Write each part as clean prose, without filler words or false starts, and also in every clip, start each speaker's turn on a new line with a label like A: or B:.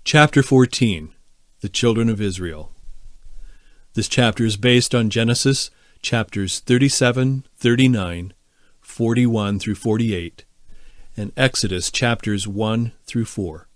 A: Chapter 14. The Children of Israel. This chapter is based on Genesis chapters 37, 39, 41 through 48, and Exodus chapters 1 through 4.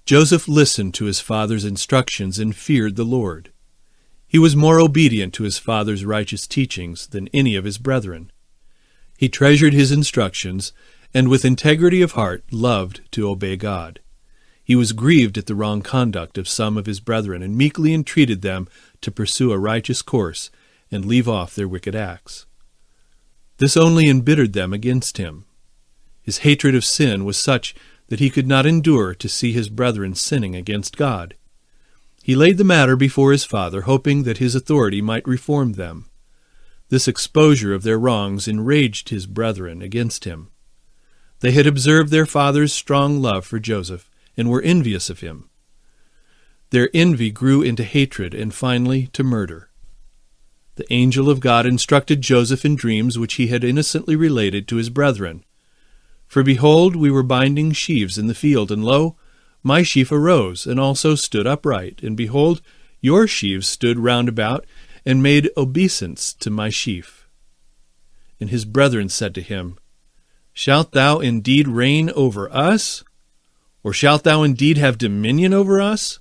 A: Joseph listened to his father's instructions and feared the Lord. He was more obedient to his father's righteous teachings than any of his brethren. He treasured his instructions, and with integrity of heart loved to obey God. He was grieved at the wrong conduct of some of his brethren, and meekly entreated them to pursue a righteous course and leave off their wicked acts. This only embittered them against him. His hatred of sin was such that he could not endure to see his brethren sinning against God. He laid the matter before his father, hoping that his authority might reform them. This exposure of their wrongs enraged his brethren against him. They had observed their father's strong love for Joseph, and were envious of him. Their envy grew into hatred and finally to murder. The angel of God instructed Joseph in dreams which he had innocently related to his brethren. For behold, we were binding sheaves in the field, and lo, my sheaf arose, and also stood upright, and behold, your sheaves stood round about, and made obeisance to my sheaf. And his brethren said to him, Shalt thou indeed reign over us? Or shalt thou indeed have dominion over us?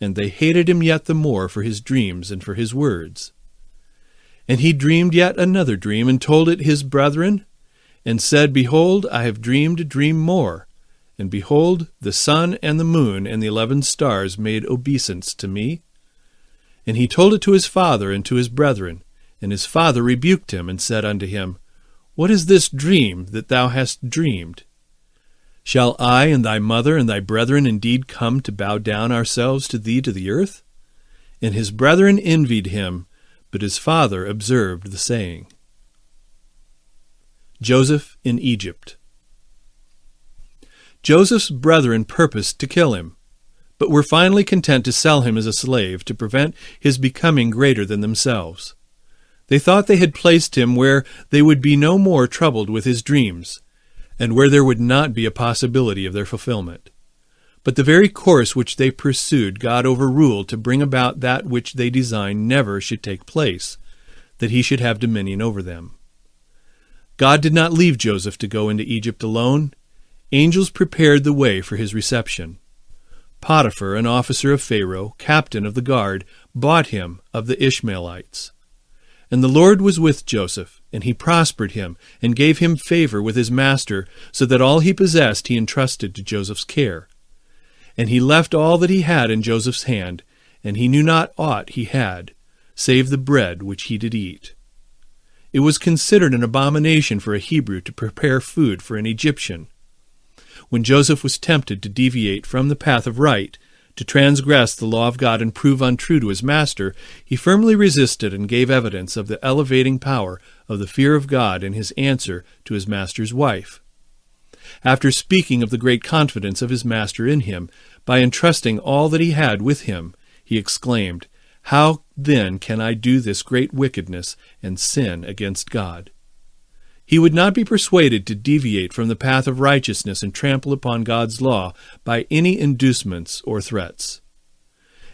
A: And they hated him yet the more for his dreams and for his words. And he dreamed yet another dream, and told it his brethren, and said, Behold, I have dreamed a dream more. And behold, the sun and the moon and the 11 stars made obeisance to me. And he told it to his father and to his brethren. And his father rebuked him, and said unto him, What is this dream that thou hast dreamed? Shall I and thy mother and thy brethren indeed come to bow down ourselves to thee to the earth? And his brethren envied him, but his father observed the saying. Joseph in Egypt. Joseph's brethren purposed to kill him, but were finally content to sell him as a slave to prevent his becoming greater than themselves. They thought they had placed him where they would be no more troubled with his dreams, and where there would not be a possibility of their fulfillment. But the very course which they pursued God overruled to bring about that which they designed never should take place, that he should have dominion over them. God did not leave Joseph to go into Egypt alone. Angels prepared the way for his reception. Potiphar, an officer of Pharaoh, captain of the guard, bought him of the Ishmaelites. And the Lord was with Joseph, and he prospered him, and gave him favor with his master, so that all he possessed he entrusted to Joseph's care. And he left all that he had in Joseph's hand, and he knew not aught he had, save the bread which he did eat. It was considered an abomination for a Hebrew to prepare food for an Egyptian. When Joseph was tempted to deviate from the path of right, to transgress the law of God and prove untrue to his master, he firmly resisted and gave evidence of the elevating power of the fear of God in his answer to his master's wife. After speaking of the great confidence of his master in him, by entrusting all that he had with him, he exclaimed, How then can I do this great wickedness and sin against God? He would not be persuaded to deviate from the path of righteousness and trample upon God's law by any inducements or threats.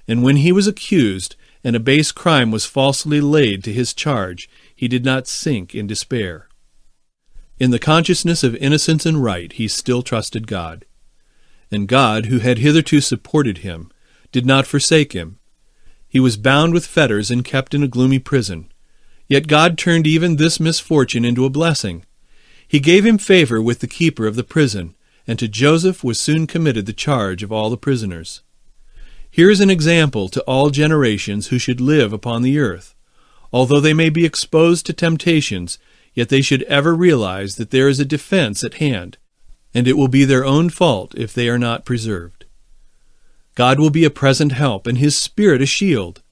A: And when he was accused, and a base crime was falsely laid to his charge, he did not sink in despair. In the consciousness of innocence and right, he still trusted God. And God, who had hitherto supported him, did not forsake him. He was bound with fetters and kept in a gloomy prison. Yet God turned even this misfortune into a blessing. He gave him favor with the keeper of the prison, and to Joseph was soon committed the charge of all the prisoners. Here is an example to all generations who should live upon the earth. Although they may be exposed to temptations, yet they should ever realize that there is a defense at hand, and it will be their own fault if they are not preserved. God will be a present help, and his Spirit a shield.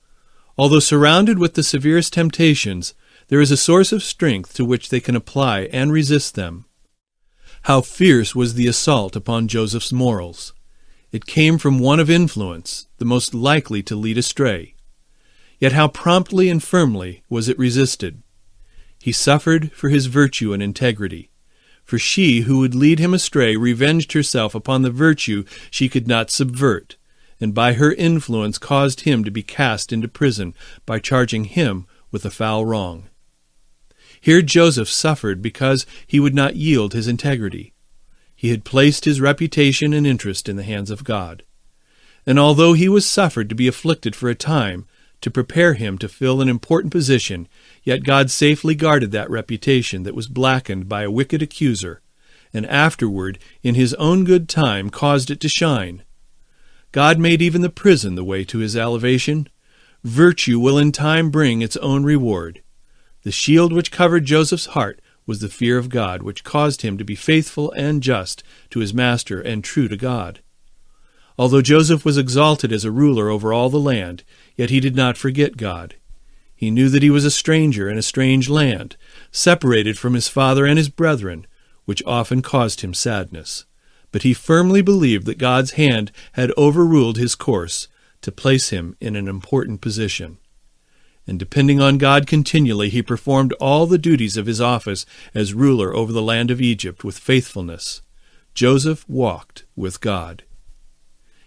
A: Although surrounded with the severest temptations, there is a source of strength to which they can apply and resist them. How fierce was the assault upon Joseph's morals! It came from one of influence, the most likely to lead astray. Yet how promptly and firmly was it resisted! He suffered for his virtue and integrity, For she who would lead him astray revenged herself upon the virtue she could not subvert, and by her influence caused him to be cast into prison by charging him with a foul wrong. Here Joseph suffered because he would not yield his integrity. He had placed his reputation and interest in the hands of God. And although he was suffered to be afflicted for a time, to prepare him to fill an important position, yet God safely guarded that reputation that was blackened by a wicked accuser, and afterward, in his own good time, caused it to shine. God made even the prison the way to his elevation. Virtue will in time bring its own reward. The shield which covered Joseph's heart was the fear of God, which caused him to be faithful and just to his master and true to God. Although Joseph was exalted as a ruler over all the land, yet he did not forget God. He knew that he was a stranger in a strange land, separated from his father and his brethren, which often caused him sadness. But he firmly believed that God's hand had overruled his course to place him in an important position. And depending on God continually, he performed all the duties of his office as ruler over the land of Egypt with faithfulness. Joseph walked with God.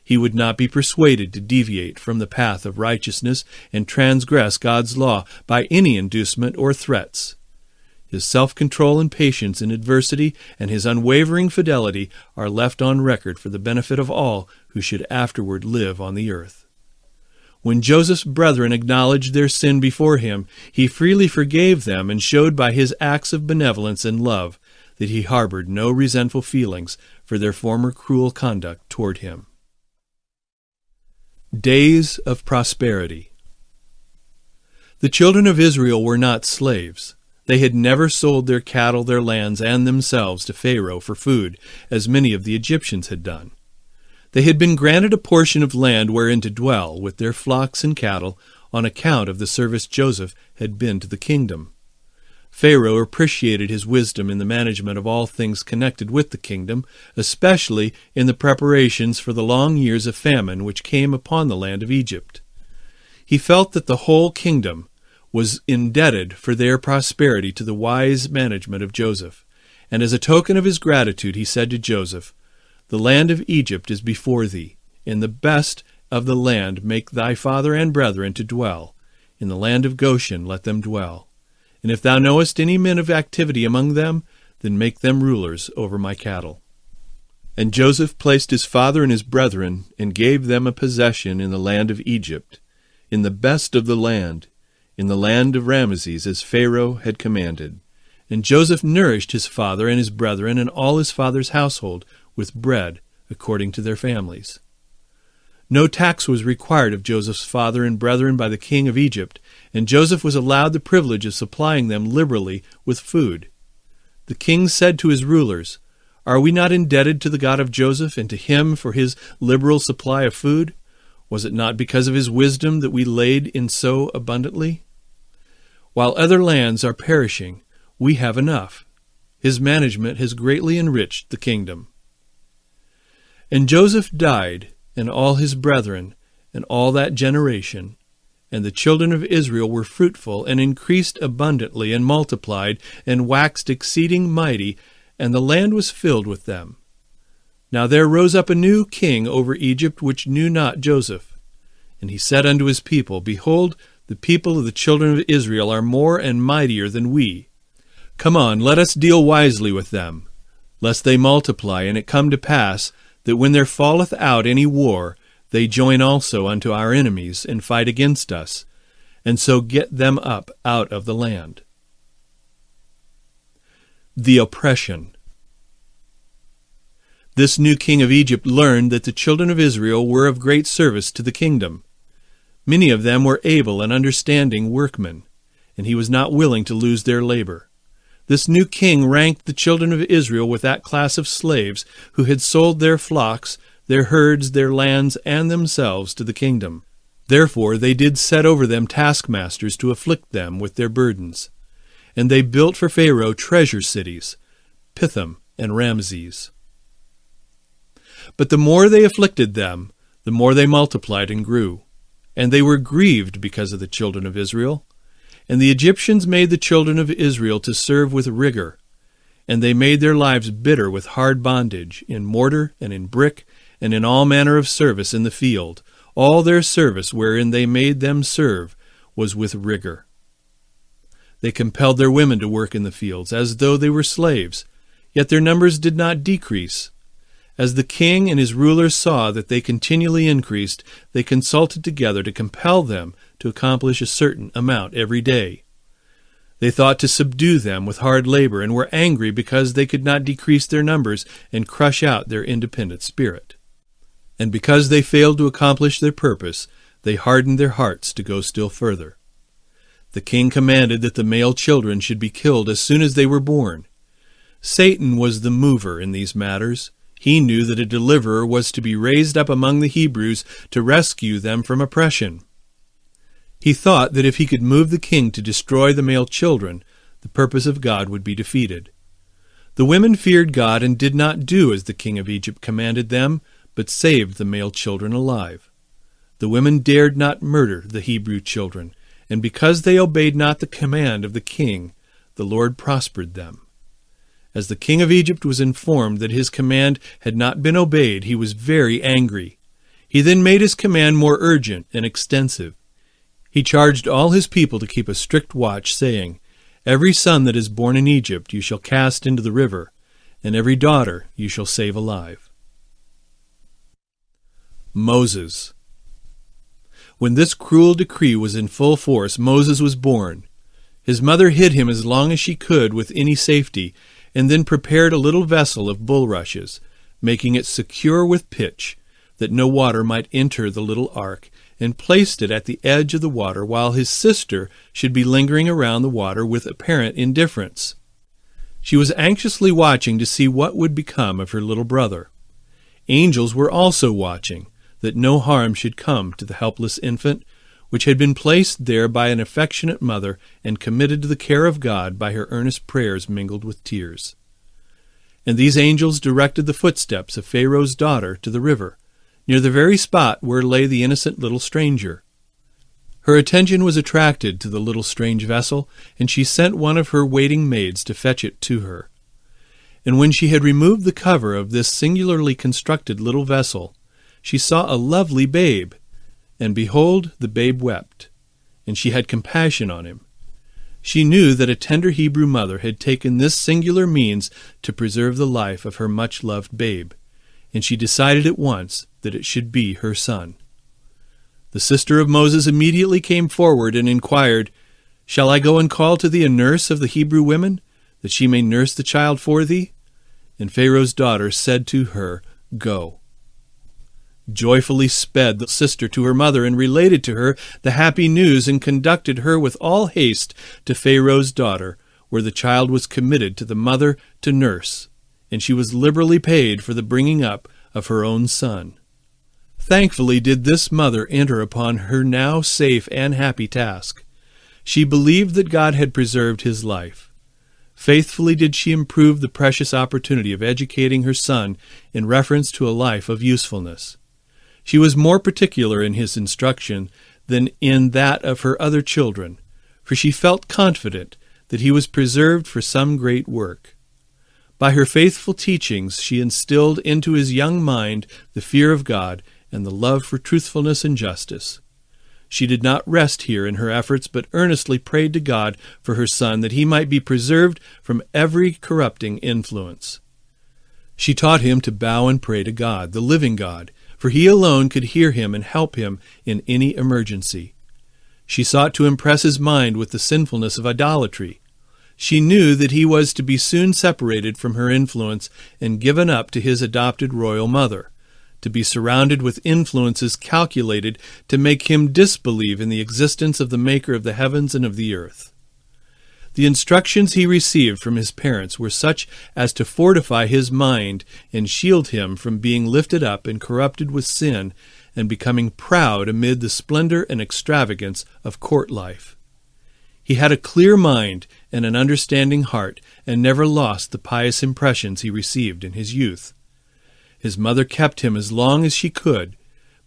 A: He would not be persuaded to deviate from the path of righteousness and transgress God's law by any inducement or threats. His self-control and patience in adversity and his unwavering fidelity are left on record for the benefit of all who should afterward live on the earth. When Joseph's brethren acknowledged their sin before him, he freely forgave them and showed by his acts of benevolence and love that he harbored no resentful feelings for their former cruel conduct toward him. Days of prosperity. The children of Israel were not slaves. They had never sold their cattle, their lands, and themselves to Pharaoh for food, as many of the Egyptians had done. They had been granted a portion of land wherein to dwell, with their flocks and cattle, on account of the service Joseph had been to the kingdom. Pharaoh appreciated his wisdom in the management of all things connected with the kingdom, especially in the preparations for the long years of famine which came upon the land of Egypt. He felt that the whole kingdom was indebted for their prosperity to the wise management of Joseph, and as a token of his gratitude he said to Joseph, "The land of Egypt is before thee. In the best of the land make thy father and brethren to dwell. In the land of Goshen let them dwell. And if thou knowest any men of activity among them, then make them rulers over my cattle." And Joseph placed his father and his brethren, and gave them a possession in the land of Egypt, in the best of the land, in the land of Ramesses, as Pharaoh had commanded. And Joseph nourished his father and his brethren and all his father's household with bread according to their families. No tax was required of Joseph's father and brethren by the king of Egypt, and Joseph was allowed the privilege of supplying them liberally with food. The king said to his rulers, "Are we not indebted to the God of Joseph and to him for his liberal supply of food? Was it not because of his wisdom that we laid in so abundantly? While other lands are perishing, we have enough. His management has greatly enriched the kingdom." And Joseph died, and all his brethren, and all that generation. And the children of Israel were fruitful, and increased abundantly, and multiplied, and waxed exceeding mighty, and the land was filled with them. Now there rose up a new king over Egypt, which knew not Joseph. And he said unto his people, "Behold, the people of the children of Israel are more and mightier than we. Come on, let us deal wisely with them, lest they multiply, and it come to pass, that when there falleth out any war, they join also unto our enemies, and fight against us, and so get them up out of the land." The oppression. This new king of Egypt learned that the children of Israel were of great service to the kingdom. Many of them were able and understanding workmen, and he was not willing to lose their labor. This new king ranked the children of Israel with that class of slaves who had sold their flocks, their herds, their lands, and themselves to the kingdom. Therefore they did set over them taskmasters to afflict them with their burdens. And they built for Pharaoh treasure cities, Pithom and Ramesses. But the more they afflicted them, the more they multiplied and grew. And they were grieved because of the children of Israel. And the Egyptians made the children of Israel to serve with rigor. And they made their lives bitter with hard bondage, in mortar and in brick, and in all manner of service in the field. All their service wherein they made them serve was with rigor. They compelled their women to work in the fields, as though they were slaves, yet their numbers did not decrease. As the king and his rulers saw that they continually increased, they consulted together to compel them to accomplish a certain amount every day. They thought to subdue them with hard labor, and were angry because they could not decrease their numbers and crush out their independent spirit. And because they failed to accomplish their purpose, they hardened their hearts to go still further. The king commanded that the male children should be killed as soon as they were born. Satan was the mover in these matters. He knew that a deliverer was to be raised up among the Hebrews to rescue them from oppression. He thought that if he could move the king to destroy the male children, the purpose of God would be defeated. The women feared God and did not do as the king of Egypt commanded them, but saved the male children alive. The women dared not murder the Hebrew children, and because they obeyed not the command of the king, the Lord prospered them. As the king of Egypt was informed that his command had not been obeyed, he was very angry. He then made his command more urgent and extensive. He charged all his people to keep a strict watch, saying, "Every son that is born in Egypt you shall cast into the river, and every daughter you shall save alive." Moses. When this cruel decree was in full force, Moses was born. His mother hid him as long as she could with any safety, and then prepared a little vessel of bulrushes, making it secure with pitch, that no water might enter the little ark, and placed it at the edge of the water, while his sister should be lingering around the water with apparent indifference. She was anxiously watching to see what would become of her little brother. Angels were also watching, that no harm should come to the helpless infant, which had been placed there by an affectionate mother and committed to the care of God by her earnest prayers mingled with tears. And these angels directed the footsteps of Pharaoh's daughter to the river, near the very spot where lay the innocent little stranger. Her attention was attracted to the little strange vessel, and she sent one of her waiting maids to fetch it to her. And when she had removed the cover of this singularly constructed little vessel, she saw a lovely babe, and behold, the babe wept, and she had compassion on him. She knew that a tender Hebrew mother had taken this singular means to preserve the life of her much-loved babe, and she decided at once that it should be her son. The sister of Moses immediately came forward and inquired, "Shall I go and call to thee a nurse of the Hebrew women, that she may nurse the child for thee?" And Pharaoh's daughter said to her, "Go." Joyfully sped the sister to her mother and related to her the happy news, and conducted her with all haste to Pharaoh's daughter, where the child was committed to the mother to nurse, and she was liberally paid for the bringing up of her own son. Thankfully did this mother enter upon her now safe and happy task. She believed that God had preserved his life. Faithfully did she improve the precious opportunity of educating her son in reference to a life of usefulness. She was more particular in his instruction than in that of her other children, for she felt confident that he was preserved for some great work. By her faithful teachings she instilled into his young mind the fear of God and the love for truthfulness and justice. She did not rest here in her efforts, but earnestly prayed to God for her son, that he might be preserved from every corrupting influence. She taught him to bow and pray to God, the living God, for he alone could hear him and help him in any emergency. She sought to impress his mind with the sinfulness of idolatry. She knew that he was to be soon separated from her influence and given up to his adopted royal mother, to be surrounded with influences calculated to make him disbelieve in the existence of the Maker of the heavens and of the earth. The instructions he received from his parents were such as to fortify his mind and shield him from being lifted up and corrupted with sin and becoming proud amid the splendor and extravagance of court life. He had a clear mind and an understanding heart, and never lost the pious impressions he received in his youth. His mother kept him as long as she could,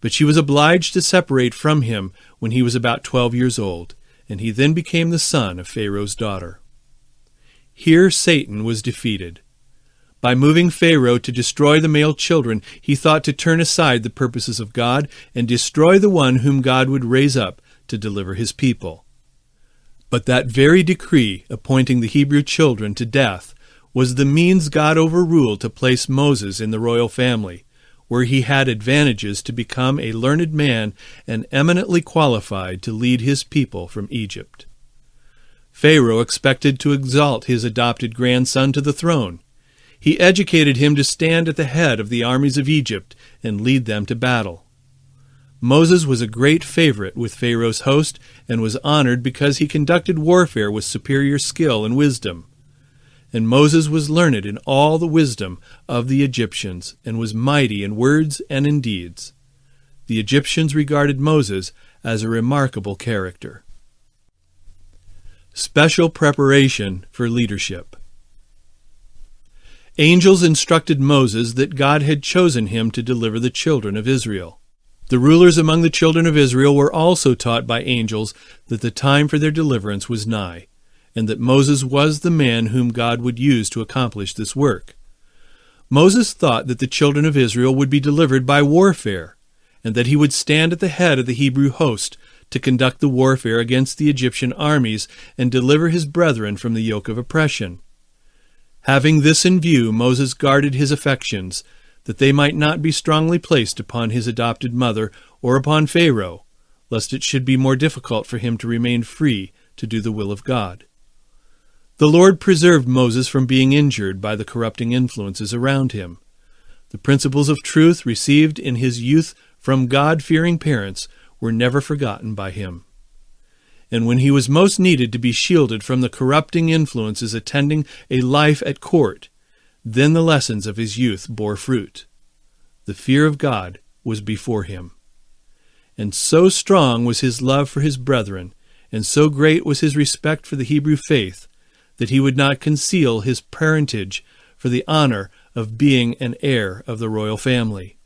A: but she was obliged to separate from him when he was about 12 years old, and he then became the son of Pharaoh's daughter. Here Satan was defeated. By moving Pharaoh to destroy the male children, he thought to turn aside the purposes of God and destroy the one whom God would raise up to deliver his people. But that very decree appointing the Hebrew children to death was the means God overruled to place Moses in the royal family, where he had advantages to become a learned man and eminently qualified to lead his people from Egypt. Pharaoh expected to exalt his adopted grandson to the throne. He educated him to stand at the head of the armies of Egypt and lead them to battle. Moses was a great favorite with Pharaoh's host and was honored because he conducted warfare with superior skill and wisdom. And Moses was learned in all the wisdom of the Egyptians and was mighty in words and in deeds. The Egyptians regarded Moses as a remarkable character. Special preparation for leadership. Angels instructed Moses that God had chosen him to deliver the children of Israel. The rulers among the children of Israel were also taught by angels that the time for their deliverance was nigh, and that Moses was the man whom God would use to accomplish this work. Moses thought that the children of Israel would be delivered by warfare, and that he would stand at the head of the Hebrew host to conduct the warfare against the Egyptian armies and deliver his brethren from the yoke of oppression. Having this in view, Moses guarded his affections, that they might not be strongly placed upon his adopted mother or upon Pharaoh, lest it should be more difficult for him to remain free to do the will of God. The Lord preserved Moses from being injured by the corrupting influences around him. The principles of truth received in his youth from God-fearing parents were never forgotten by him. And when he was most needed to be shielded from the corrupting influences attending a life at court, then the lessons of his youth bore fruit. The fear of God was before him. And so strong was his love for his brethren, and so great was his respect for the Hebrew faith, that he would not conceal his parentage for the honor of being an heir of the royal family.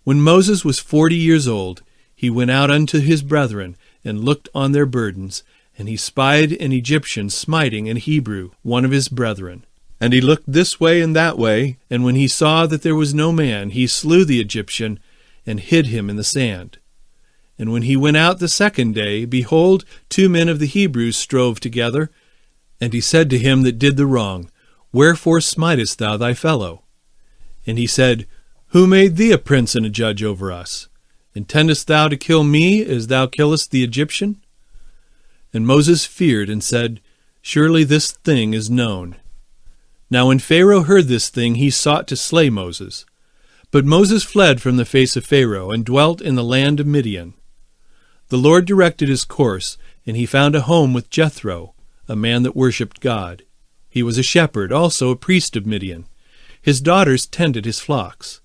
A: When Moses was 40 years old, he went out unto his brethren, and looked on their burdens, and he spied an Egyptian smiting an Hebrew, one of his brethren. And he looked this way and that way, and when he saw that there was no man, he slew the Egyptian, and hid him in the sand. And when he went out the second day, behold, 2 men of the Hebrews strove together. And he said to him that did the wrong, Wherefore smitest thou thy fellow? And he said, Who made thee a prince and a judge over us? Intendest thou to kill me as thou killest the Egyptian? And Moses feared and said, Surely this thing is known. Now when Pharaoh heard this thing, he sought to slay Moses. But Moses fled from the face of Pharaoh, and dwelt in the land of Midian. The Lord directed his course, and he found a home with Jethro, a man that worshipped God. He was a shepherd, also a priest of Midian. His daughters tended his flocks.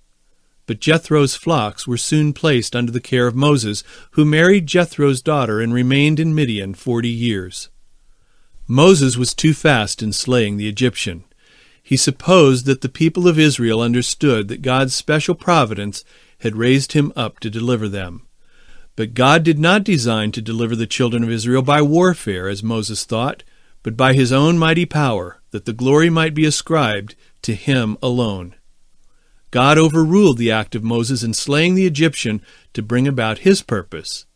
A: But Jethro's flocks were soon placed under the care of Moses, who married Jethro's daughter and remained in Midian 40 years. Moses was too fast in slaying the Egyptian. He supposed that the people of Israel understood that God's special providence had raised him up to deliver them. But God did not design to deliver the children of Israel by warfare, as Moses thought, but by his own mighty power, that the glory might be ascribed to him alone. God overruled the act of Moses in slaying the Egyptian to bring about his purpose.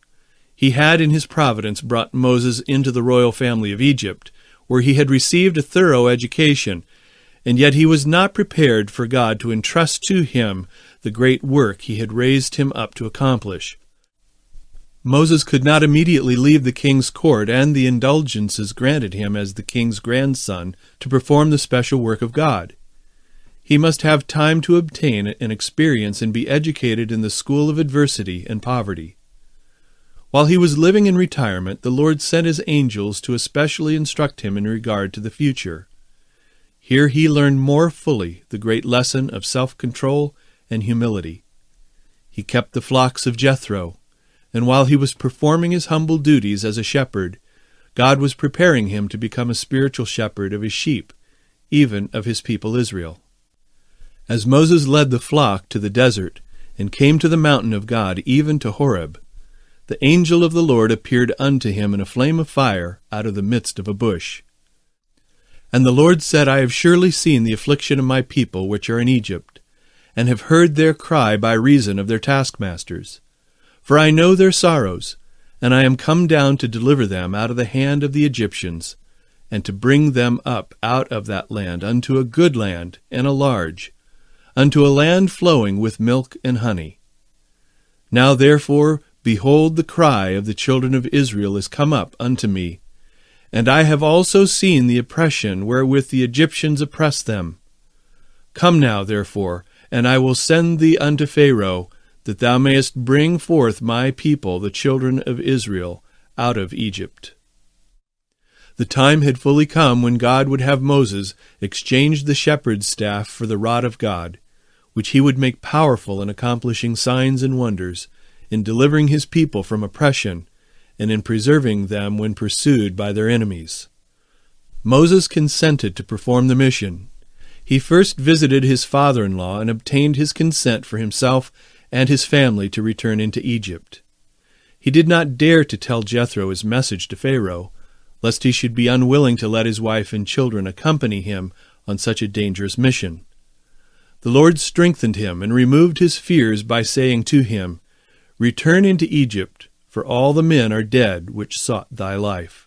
A: He had in his providence brought Moses into the royal family of Egypt, where he had received a thorough education, and yet he was not prepared for God to entrust to him the great work he had raised him up to accomplish. Moses could not immediately leave the king's court and the indulgences granted him as the king's grandson to perform the special work of God. He must have time to obtain an experience and be educated in the school of adversity and poverty. While he was living in retirement, the Lord sent his angels to especially instruct him in regard to the future. Here he learned more fully the great lesson of self-control and humility. He kept the flocks of Jethro, and while he was performing his humble duties as a shepherd, God was preparing him to become a spiritual shepherd of his sheep, even of his people Israel. As Moses led the flock to the desert and came to the mountain of God, even to Horeb, the angel of the Lord appeared unto him in a flame of fire out of the midst of a bush. And the Lord said, I have surely seen the affliction of my people which are in Egypt, and have heard their cry by reason of their taskmasters. For I know their sorrows, and I am come down to deliver them out of the hand of the Egyptians, and to bring them up out of that land unto a good land and a large, unto a land flowing with milk and honey. Now therefore, behold, the cry of the children of Israel is come up unto me, and I have also seen the oppression wherewith the Egyptians oppress them. Come now, therefore, and I will send thee unto Pharaoh, that thou mayest bring forth my people, the children of Israel, out of Egypt. The time had fully come when God would have Moses exchange the shepherd's staff for the rod of God, which he would make powerful in accomplishing signs and wonders, in delivering his people from oppression, and in preserving them when pursued by their enemies. Moses consented to perform the mission. He first visited his father-in-law and obtained his consent for himself and his family to return into Egypt. He did not dare to tell Jethro his message to Pharaoh, lest he should be unwilling to let his wife and children accompany him on such a dangerous mission. The Lord strengthened him and removed his fears by saying to him, Return into Egypt, for all the men are dead which sought thy life.